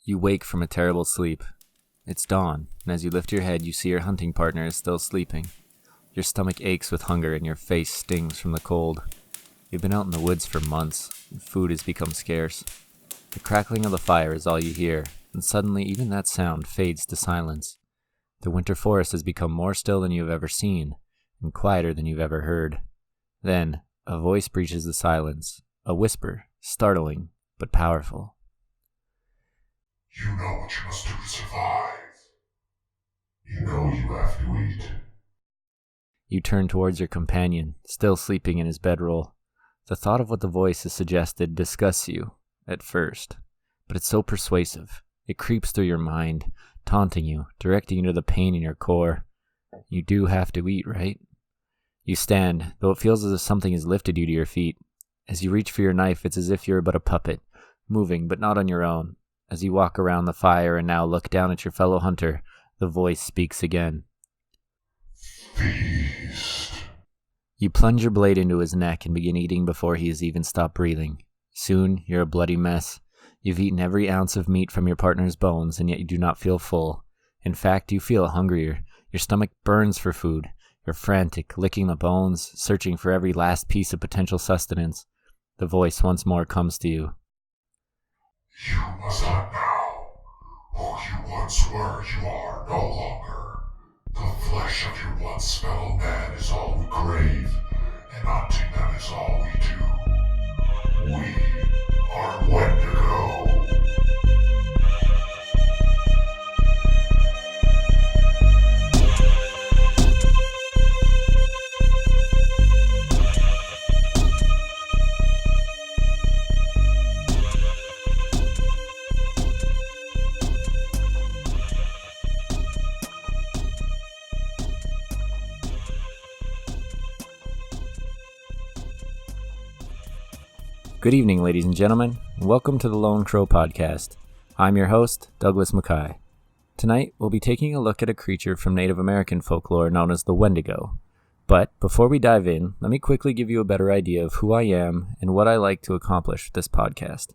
You wake from a terrible sleep. It's dawn, and as you lift your head, you see your hunting partner is still sleeping. Your stomach aches with hunger and your face stings from the cold. You've been out in the woods for months, and food has become scarce. The crackling of the fire is all you hear, and suddenly even that sound fades to silence. The winter forest has become more still than you have ever seen, and quieter than you've ever heard. Then, a voice breaches the silence, a whisper, startling, but powerful. You know what you must do to survive. You know you have to eat. You turn towards your companion, still sleeping in his bedroll. The thought of what the voice has suggested disgusts you, at first, but it's so persuasive. It creeps through your mind, taunting you, directing you to the pain in your core. You do have to eat, right? You stand, though it feels as if something has lifted you to your feet. As you reach for your knife, it's as if you're but a puppet, moving but not on your own. As you walk around the fire and now look down at your fellow hunter, the voice speaks again. Feast. You plunge your blade into his neck and begin eating before he has even stopped breathing. Soon, you're a bloody mess. You've eaten every ounce of meat from your partner's bones, and yet you do not feel full. In fact, you feel hungrier. Your stomach burns for food. You're frantic, licking the bones, searching for every last piece of potential sustenance. The voice once more comes to you. You must hunt now. Who you once were, you are no longer. The flesh of your once fellow man is all we crave, and hunting them is all we do. We are Wendigo. Good evening, ladies and gentlemen, and welcome to the Lone Crow Podcast. I'm your host, Douglas Mackay. Tonight, we'll be taking a look at a creature from Native American folklore known as the Wendigo. But before we dive in, let me quickly give you a better idea of who I am and what I like to accomplish with this podcast.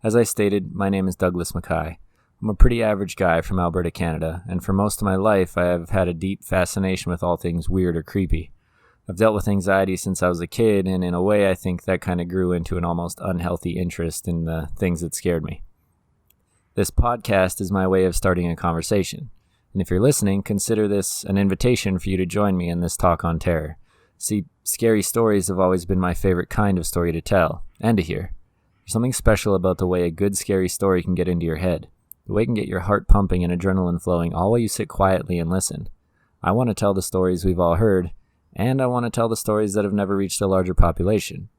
As I stated, my name is Douglas Mackay. I'm a pretty average guy from Alberta, Canada, and for most of my life, I have had a deep fascination with all things weird or creepy. I've dealt with anxiety since I was a kid, and in a way I think that kind of grew into an almost unhealthy interest in the things that scared me. This podcast is my way of starting a conversation, and if you're listening, consider this an invitation for you to join me in this talk on terror. See, scary stories have always been my favorite kind of story to tell, and to hear. There's something special about the way a good scary story can get into your head, the way it can get your heart pumping and adrenaline flowing, all while you sit quietly and listen. I want to tell the stories we've all heard, and I want to tell the stories that have never reached a larger population.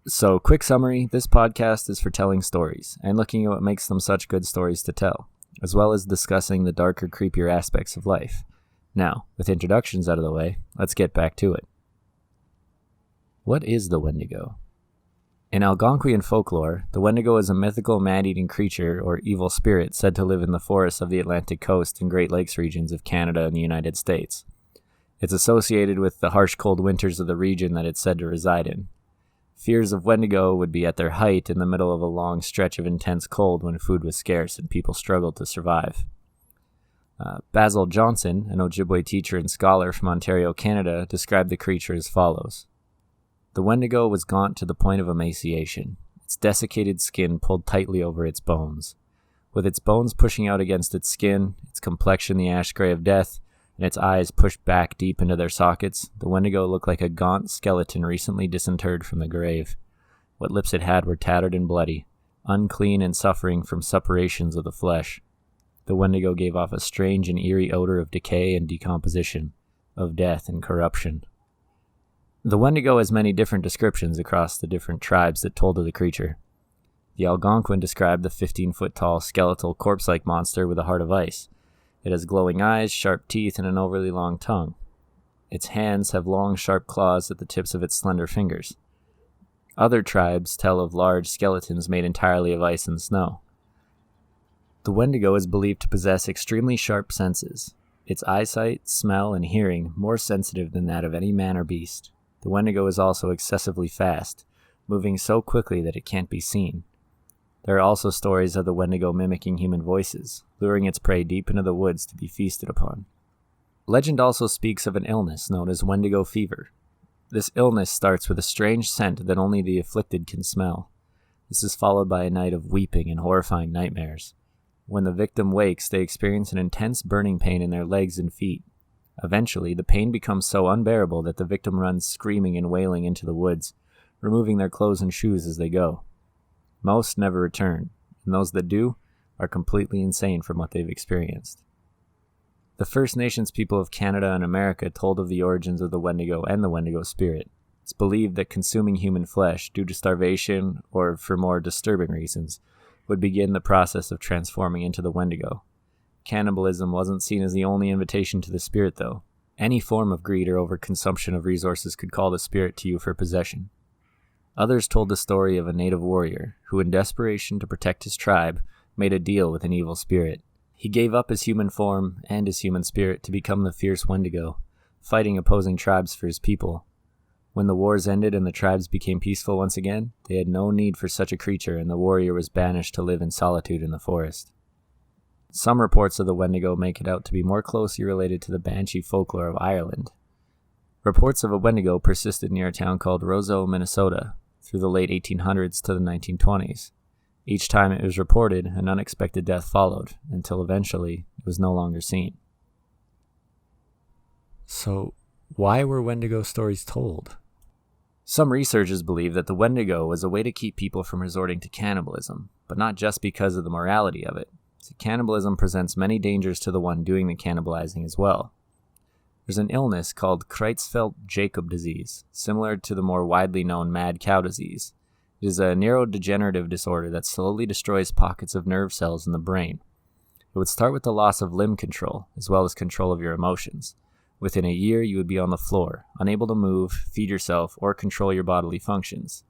So, quick summary, this podcast is for telling stories, and looking at what makes them such good stories to tell, as well as discussing the darker, creepier aspects of life. Now, with introductions out of the way, let's get back to it. What is the Wendigo? In Algonquian folklore, the Wendigo is a mythical man-eating creature or evil spirit said to live in the forests of the Atlantic coast and Great Lakes regions of Canada and the United States. It's associated with the harsh cold winters of the region that it's said to reside in. Fears of Wendigo would be at their height in the middle of a long stretch of intense cold when food was scarce and people struggled to survive. Basil Johnson, an Ojibwe teacher and scholar from Ontario, Canada, described the creature as follows. The Wendigo was gaunt to the point of emaciation, its desiccated skin pulled tightly over its bones. With its bones pushing out against its skin, its complexion the ash gray of death, and its eyes pushed back deep into their sockets, the Wendigo looked like a gaunt skeleton recently disinterred from the grave. What lips it had were tattered and bloody, unclean and suffering from suppurations of the flesh. The Wendigo gave off a strange and eerie odor of decay and decomposition, of death and corruption. The Wendigo has many different descriptions across the different tribes that told of the creature. The Algonquin described the 15-foot-tall skeletal corpse-like monster with a heart of ice. It has glowing eyes, sharp teeth, and an overly long tongue. Its hands have long, sharp claws at the tips of its slender fingers. Other tribes tell of large skeletons made entirely of ice and snow. The Wendigo is believed to possess extremely sharp senses, its eyesight, smell, and hearing more sensitive than that of any man or beast. The Wendigo is also excessively fast, moving so quickly that it can't be seen. There are also stories of the Wendigo mimicking human voices, luring its prey deep into the woods to be feasted upon. Legend also speaks of an illness known as Wendigo fever. This illness starts with a strange scent that only the afflicted can smell. This is followed by a night of weeping and horrifying nightmares. When the victim wakes, they experience an intense burning pain in their legs and feet. Eventually, the pain becomes so unbearable that the victim runs screaming and wailing into the woods, removing their clothes and shoes as they go. Most never return, and those that do are completely insane from what they've experienced. The First Nations people of Canada and America told of the origins of the Wendigo and the Wendigo spirit. It's believed that consuming human flesh due to starvation or for more disturbing reasons would begin the process of transforming into the Wendigo. Cannibalism wasn't seen as the only invitation to the spirit, though. Any form of greed or overconsumption of resources could call the spirit to you for possession. Others told the story of a native warrior who, in desperation to protect his tribe, made a deal with an evil spirit. He gave up his human form and his human spirit to become the fierce Wendigo, fighting opposing tribes for his people. When the wars ended and the tribes became peaceful once again, they had no need for such a creature, and the warrior was banished to live in solitude in the forest. Some reports of the Wendigo make it out to be more closely related to the Banshee folklore of Ireland. Reports of a Wendigo persisted near a town called Roseau, Minnesota, through the late 1800s to the 1920s. Each time it was reported, an unexpected death followed, until eventually it was no longer seen. So, why were Wendigo stories told? Some researchers believe that the Wendigo was a way to keep people from resorting to cannibalism, but not just because of the morality of it. So cannibalism presents many dangers to the one doing the cannibalizing as well. There's an illness called Creutzfeldt-Jakob disease, similar to the more widely known mad cow disease. It is a neurodegenerative disorder that slowly destroys pockets of nerve cells in the brain. It would start with the loss of limb control, as well as control of your emotions. Within a year, you would be on the floor, unable to move, feed yourself, or control your bodily functions.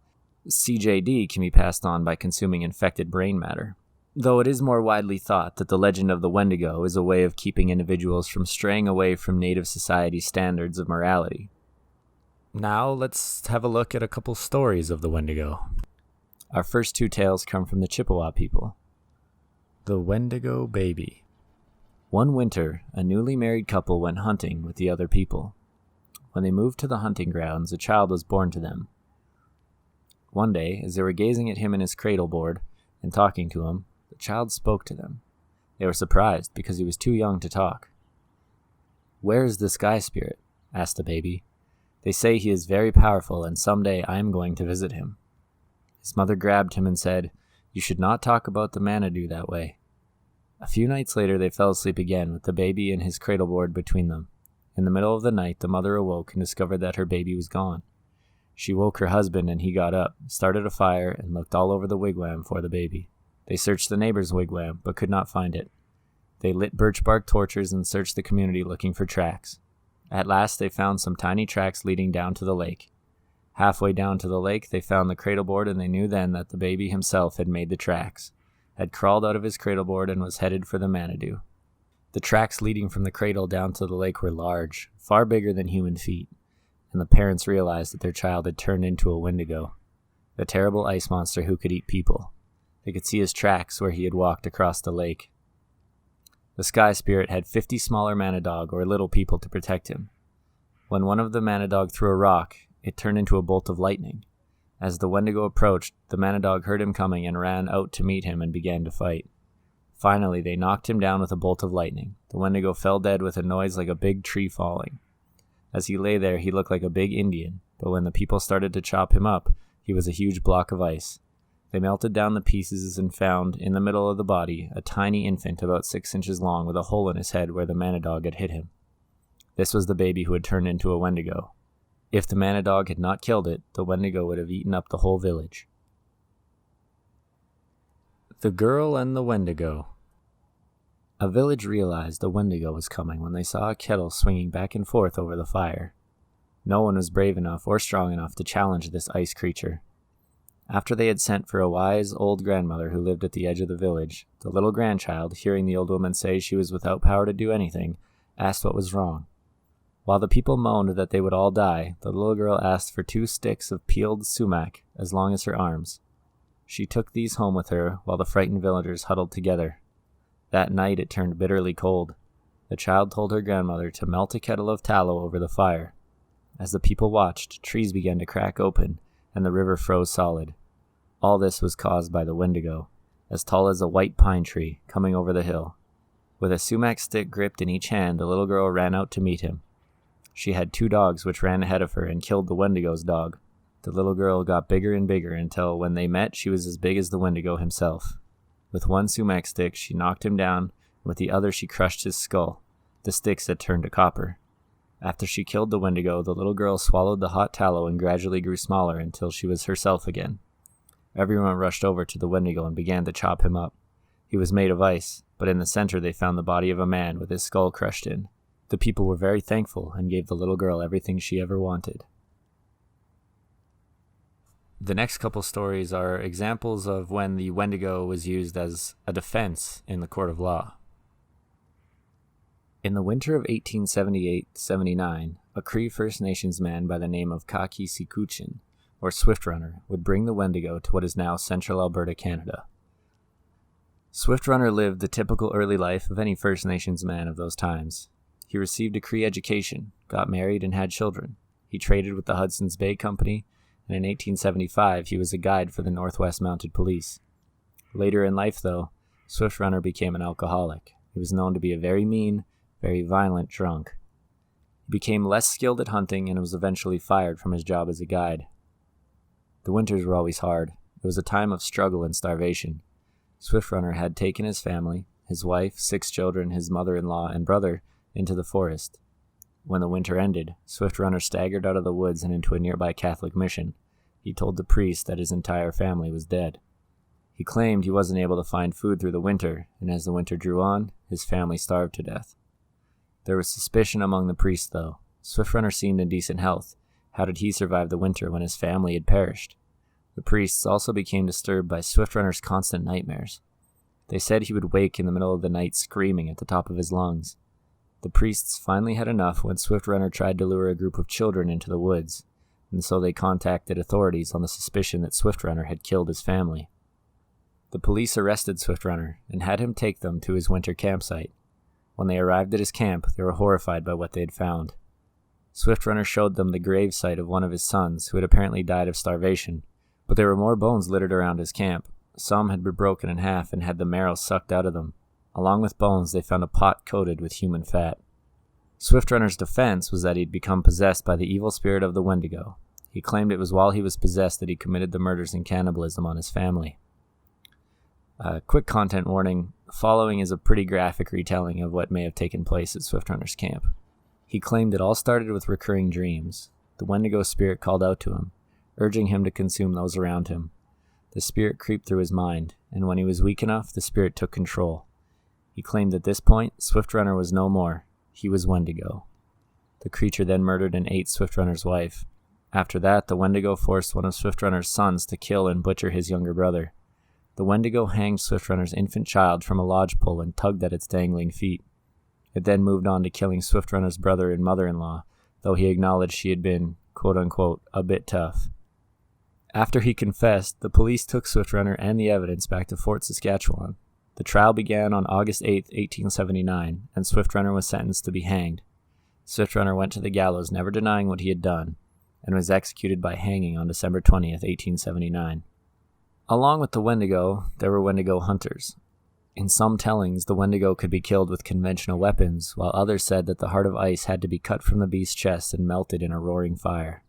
CJD can be passed on by consuming infected brain matter. Though it is more widely thought that the legend of the Wendigo is a way of keeping individuals from straying away from native society standards of morality. Now let's have a look at a couple stories of the Wendigo. Our first two tales come from the Chippewa people. The Wendigo Baby. One winter, a newly married couple went hunting with the other people. When they moved to the hunting grounds, a child was born to them. One day, as they were gazing at him in his cradle board and talking to him, the child spoke to them. They were surprised because he was too young to talk. "Where is the sky spirit?" asked the baby. "They say he is very powerful, and someday I am going to visit him." His mother grabbed him and said, "You should not talk about the Manitou that way." A few nights later, they fell asleep again with the baby and his cradle board between them. In the middle of the night, the mother awoke and discovered that her baby was gone. She woke her husband, and he got up, started a fire, and looked all over the wigwam for the baby. They searched the neighbor's wigwam, but could not find it. They lit birch bark torches and searched the community looking for tracks. At last, they found some tiny tracks leading down to the lake. Halfway down to the lake, they found the cradle board, and they knew then that the baby himself had made the tracks, had crawled out of his cradle board, and was headed for the Manitou. The tracks leading from the cradle down to the lake were large, far bigger than human feet, and the parents realized that their child had turned into a Wendigo, the terrible ice monster who could eat people. They could see his tracks where he had walked across the lake. The sky spirit had 50 smaller Manadog or little people to protect him. When one of the Manadog threw a rock, it turned into a bolt of lightning. As the Wendigo approached, the Manadog heard him coming and ran out to meet him and began to fight. Finally, they knocked him down with a bolt of lightning. The Wendigo fell dead with a noise like a big tree falling. As he lay there, he looked like a big Indian, but when the people started to chop him up, he was a huge block of ice. They melted down the pieces and found, in the middle of the body, a tiny infant about 6 inches long with a hole in his head where the Manadog had hit him. This was the baby who had turned into a Wendigo. If the Manadog had not killed it, the Wendigo would have eaten up the whole village. The Girl and the Wendigo. A village realized a Wendigo was coming when they saw a kettle swinging back and forth over the fire. No one was brave enough or strong enough to challenge this ice creature. After they had sent for a wise old grandmother who lived at the edge of the village, the little grandchild, hearing the old woman say she was without power to do anything, asked what was wrong. While the people moaned that they would all die, the little girl asked for 2 sticks of peeled sumac as long as her arms. She took these home with her while the frightened villagers huddled together. That night it turned bitterly cold. The child told her grandmother to melt a kettle of tallow over the fire. As the people watched, trees began to crack open, and the river froze solid. All this was caused by the Wendigo, as tall as a white pine tree, coming over the hill. With a sumac stick gripped in each hand, the little girl ran out to meet him. She had 2 dogs which ran ahead of her and killed the Wendigo's dog. The little girl got bigger and bigger until, when they met, she was as big as the Wendigo himself. With one sumac stick, she knocked him down, and with the other she crushed his skull. The sticks had turned to copper. After she killed the Wendigo, the little girl swallowed the hot tallow and gradually grew smaller until she was herself again. Everyone rushed over to the Wendigo and began to chop him up. He was made of ice, but in the center they found the body of a man with his skull crushed in. The people were very thankful and gave the little girl everything she ever wanted. The next couple stories are examples of when the Wendigo was used as a defense in the court of law. In the winter of 1878-79, a Cree First Nations man by the name of Kaki Sikuchin, or Swift Runner, would bring the Wendigo to what is now central Alberta, Canada. Swift Runner lived the typical early life of any First Nations man of those times. He received a Cree education, got married, and had children. He traded with the Hudson's Bay Company, and in 1875 he was a guide for the Northwest Mounted Police. Later in life, though, Swift Runner became an alcoholic. He was known to be a very mean, very violent drunk. He became less skilled at hunting and was eventually fired from his job as a guide. The winters were always hard. It was a time of struggle and starvation. Swift Runner had taken his family, his wife, 6 children, his mother-in-law, and brother, into the forest. When the winter ended, Swift Runner staggered out of the woods and into a nearby Catholic mission. He told the priest that his entire family was dead. He claimed he wasn't able to find food through the winter, and as the winter drew on, his family starved to death. There was suspicion among the priests, though. Swift Runner seemed in decent health. How did he survive the winter when his family had perished? The priests also became disturbed by Swift Runner's constant nightmares. They said he would wake in the middle of the night screaming at the top of his lungs. The priests finally had enough when Swift Runner tried to lure a group of children into the woods, and so they contacted authorities on the suspicion that Swift Runner had killed his family. The police arrested Swift Runner and had him take them to his winter campsite. When they arrived at his camp, they were horrified by what they had found. Swift Runner showed them the grave site of one of his sons, who had apparently died of starvation, but there were more bones littered around his camp. Some had been broken in half and had the marrow sucked out of them. Along with bones, they found a pot coated with human fat. Swift Runner's defense was that he'd become possessed by the evil spirit of the Wendigo. He claimed it was while he was possessed that he committed the murders and cannibalism on his family. Quick content warning, following is a pretty graphic retelling of what may have taken place at Swift Runner's camp. He claimed it all started with recurring dreams. The Wendigo spirit called out to him, urging him to consume those around him. The spirit creeped through his mind, and when he was weak enough, the spirit took control. He claimed at this point, Swift Runner was no more. He was Wendigo. The creature then murdered and ate Swift Runner's wife. After that, the Wendigo forced one of Swift Runner's sons to kill and butcher his younger brother. The Wendigo hanged Swift Runner's infant child from a lodge pole and tugged at its dangling feet. It then moved on to killing Swift Runner's brother and mother-in-law, though he acknowledged she had been, quote-unquote, a bit tough. After he confessed, the police took Swift Runner and the evidence back to Fort Saskatchewan. The trial began on August 8, 1879, and Swift Runner was sentenced to be hanged. Swift Runner went to the gallows, never denying what he had done, and was executed by hanging on December 20th, 1879. Along with the Wendigo, there were Wendigo hunters. In some tellings, the Wendigo could be killed with conventional weapons, while others said that the heart of ice had to be cut from the beast's chest and melted in a roaring fire.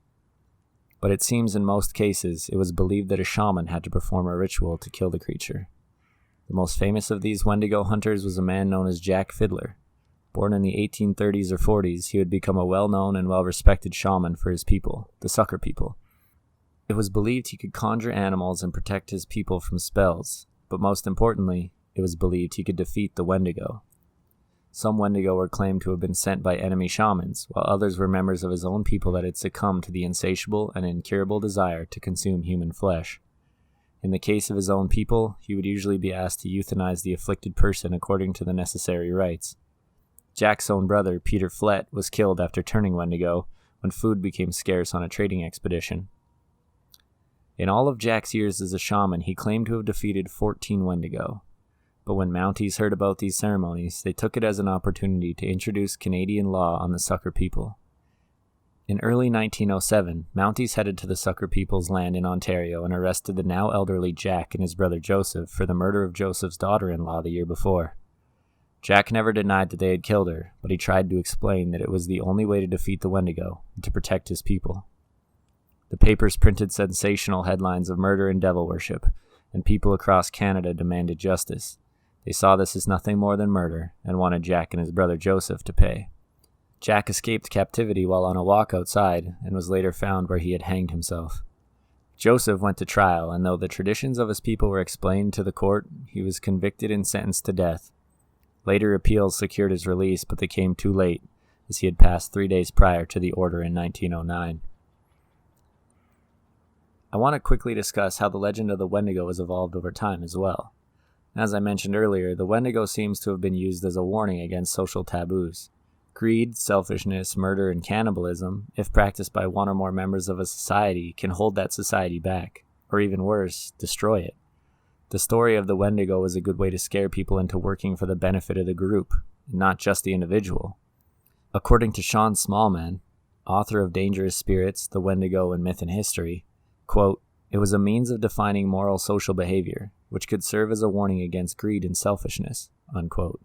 But it seems in most cases, it was believed that a shaman had to perform a ritual to kill the creature. The most famous of these Wendigo hunters was a man known as Jack Fiddler. Born in the 1830s or 40s, he would become a well-known and well-respected shaman for his people, the Sucker people. It was believed he could conjure animals and protect his people from spells, but most importantly, it was believed he could defeat the Wendigo. Some Wendigo were claimed to have been sent by enemy shamans, while others were members of his own people that had succumbed to the insatiable and incurable desire to consume human flesh. In the case of his own people, he would usually be asked to euthanize the afflicted person according to the necessary rites. Jack's own brother, Peter Flett, was killed after turning Wendigo when food became scarce on a trading expedition. In all of Jack's years as a shaman, he claimed to have defeated 14 Wendigo. But when Mounties heard about these ceremonies, they took it as an opportunity to introduce Canadian law on the Sucker people. In early 1907, Mounties headed to the Sucker people's land in Ontario and arrested the now elderly Jack and his brother Joseph for the murder of Joseph's daughter-in-law the year before. Jack never denied that they had killed her, but he tried to explain that it was the only way to defeat the Wendigo and to protect his people. The papers printed sensational headlines of murder and devil worship, and people across Canada demanded justice. They saw this as nothing more than murder and wanted Jack and his brother Joseph to pay. Jack escaped captivity while on a walk outside and was later found where he had hanged himself. Joseph went to trial, and though the traditions of his people were explained to the court, he was convicted and sentenced to death. Later appeals secured his release, but they came too late, as he had passed 3 days prior to the order in 1909. I want to quickly discuss how the legend of the Wendigo has evolved over time as well. As I mentioned earlier, the Wendigo seems to have been used as a warning against social taboos. Greed, selfishness, murder, and cannibalism, if practiced by one or more members of a society, can hold that society back, or even worse, destroy it. The story of the Wendigo is a good way to scare people into working for the benefit of the group, not just the individual. According to Sean Smallman, author of Dangerous Spirits, The Wendigo, and Myth and History, quote, "It was a means of defining moral social behavior, which could serve as a warning against greed and selfishness," unquote.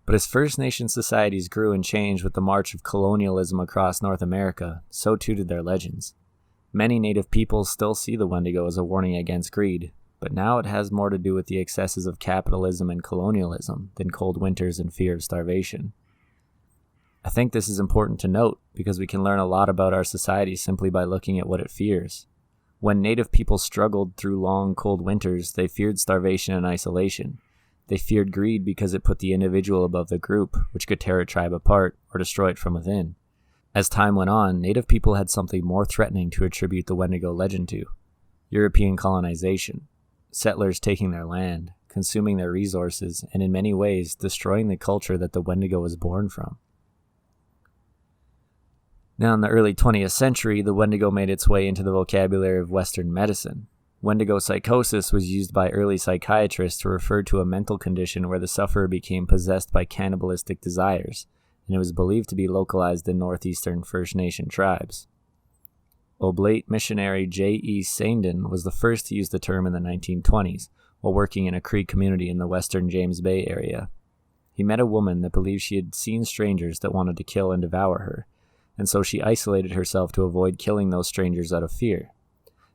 But as First Nation societies grew and changed with the march of colonialism across North America, so too did their legends. Many Native peoples still see the Wendigo as a warning against greed, but now it has more to do with the excesses of capitalism and colonialism than cold winters and fear of starvation. I think this is important to note because we can learn a lot about our society simply by looking at what it fears. When Native people struggled through long, cold winters, they feared starvation and isolation. They feared greed because it put the individual above the group, which could tear a tribe apart or destroy it from within. As time went on, Native people had something more threatening to attribute the Wendigo legend to: European colonization, settlers taking their land, consuming their resources, and in many ways destroying the culture that the Wendigo was born from. Now, in the early 20th century, the Wendigo made its way into the vocabulary of Western medicine. Wendigo psychosis was used by early psychiatrists to refer to a mental condition where the sufferer became possessed by cannibalistic desires, and it was believed to be localized in northeastern First Nation tribes. Oblate missionary J.E. Sandin was the first to use the term in the 1920s, while working in a Cree community in the western James Bay area. He met a woman that believed she had seen strangers that wanted to kill and devour her, and so she isolated herself to avoid killing those strangers out of fear.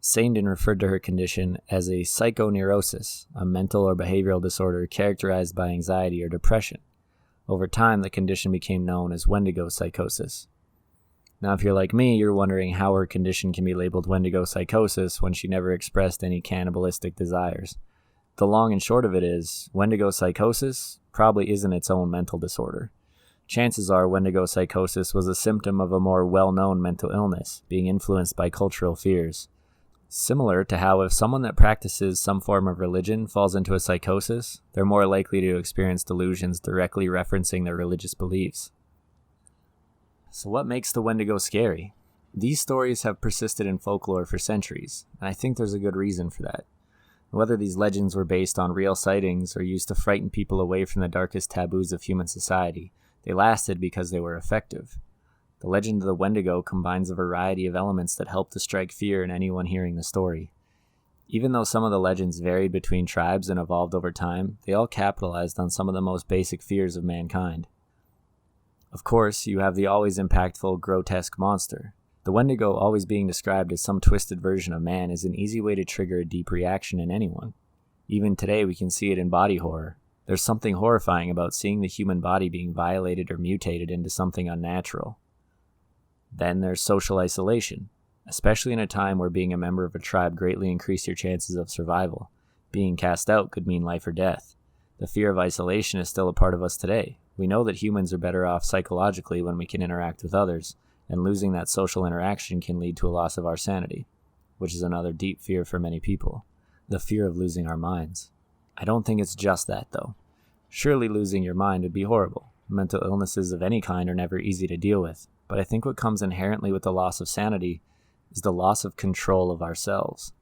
Sandin referred to her condition as a psychoneurosis, a mental or behavioral disorder characterized by anxiety or depression. Over time, the condition became known as Wendigo psychosis. Now, if you're like me, you're wondering how her condition can be labeled Wendigo psychosis when she never expressed any cannibalistic desires. The long and short of it is, Wendigo psychosis probably isn't its own mental disorder. Chances are Wendigo psychosis was a symptom of a more well-known mental illness, being influenced by cultural fears. Similar to how if someone that practices some form of religion falls into a psychosis, they're more likely to experience delusions directly referencing their religious beliefs. So what makes the Wendigo scary? These stories have persisted in folklore for centuries, and I think there's a good reason for that. Whether these legends were based on real sightings or used to frighten people away from the darkest taboos of human society, they lasted because they were effective. The legend of the Wendigo combines a variety of elements that help to strike fear in anyone hearing the story. Even though some of the legends varied between tribes and evolved over time, they all capitalized on some of the most basic fears of mankind. Of course, you have the always impactful, grotesque monster. The Wendigo always being described as some twisted version of man is an easy way to trigger a deep reaction in anyone. Even today we can see it in body horror. There's something horrifying about seeing the human body being violated or mutated into something unnatural. Then there's social isolation, especially in a time where being a member of a tribe greatly increased your chances of survival. Being cast out could mean life or death. The fear of isolation is still a part of us today. We know that humans are better off psychologically when we can interact with others, and losing that social interaction can lead to a loss of our sanity, which is another deep fear for many people, the fear of losing our minds. I don't think it's just that, though. Surely losing your mind would be horrible. Mental illnesses of any kind are never easy to deal with, but I think what comes inherently with the loss of sanity is the loss of control of ourselves.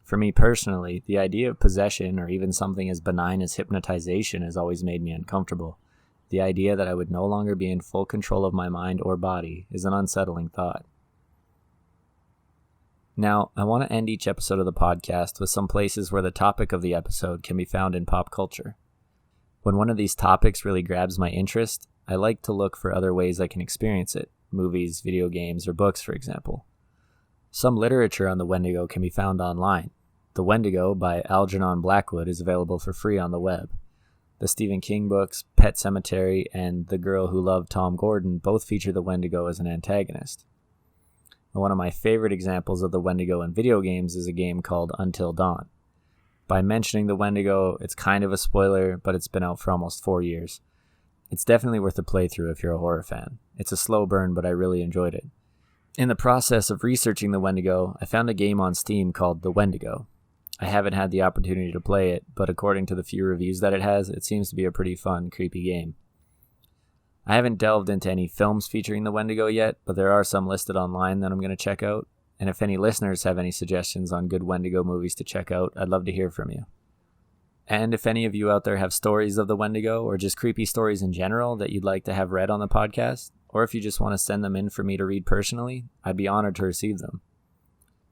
For me personally, the idea of possession or even something as benign as hypnotization has always made me uncomfortable. The idea that I would no longer be in full control of my mind or body is an unsettling thought. Now, I want to end each episode of the podcast with some places where the topic of the episode can be found in pop culture. When one of these topics really grabs my interest, I like to look for other ways I can experience it, movies, video games, or books, for example. Some literature on the Wendigo can be found online. The Wendigo by Algernon Blackwood is available for free on the web. The Stephen King books, Pet Sematary, and The Girl Who Loved Tom Gordon both feature the Wendigo as an antagonist. And one of my favorite examples of the Wendigo in video games is a game called Until Dawn. By mentioning the Wendigo, it's kind of a spoiler, but it's been out for almost 4 years. It's definitely worth a playthrough if you're a horror fan. It's a slow burn, but I really enjoyed it. In the process of researching the Wendigo, I found a game on Steam called The Wendigo. I haven't had the opportunity to play it, but according to the few reviews that it has, it seems to be a pretty fun, creepy game. I haven't delved into any films featuring the Wendigo yet, but there are some listed online that I'm going to check out, and if any listeners have any suggestions on good Wendigo movies to check out, I'd love to hear from you. And if any of you out there have stories of the Wendigo, or just creepy stories in general that you'd like to have read on the podcast, or if you just want to send them in for me to read personally, I'd be honored to receive them.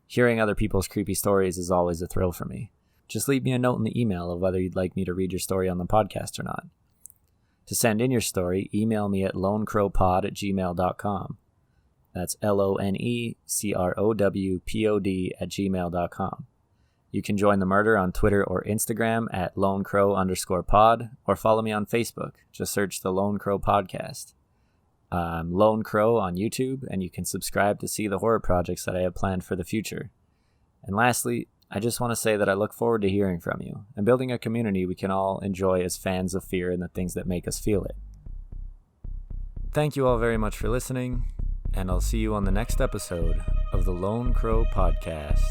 Hearing other people's creepy stories is always a thrill for me. Just leave me a note in the email of whether you'd like me to read your story on the podcast or not. To send in your story, email me at lonecrowpod@gmail.com. That's LONECROWPOD@gmail.com. You can join the murder on Twitter or Instagram at lonecrow_pod, or follow me on Facebook. Just search the Lone Crow Podcast. I'm Lone Crow on YouTube, and you can subscribe to see the horror projects that I have planned for the future. And lastly, I just want to say that I look forward to hearing from you and building a community we can all enjoy as fans of fear and the things that make us feel it. Thank you all very much for listening, and I'll see you on the next episode of the Lone Crow Podcast.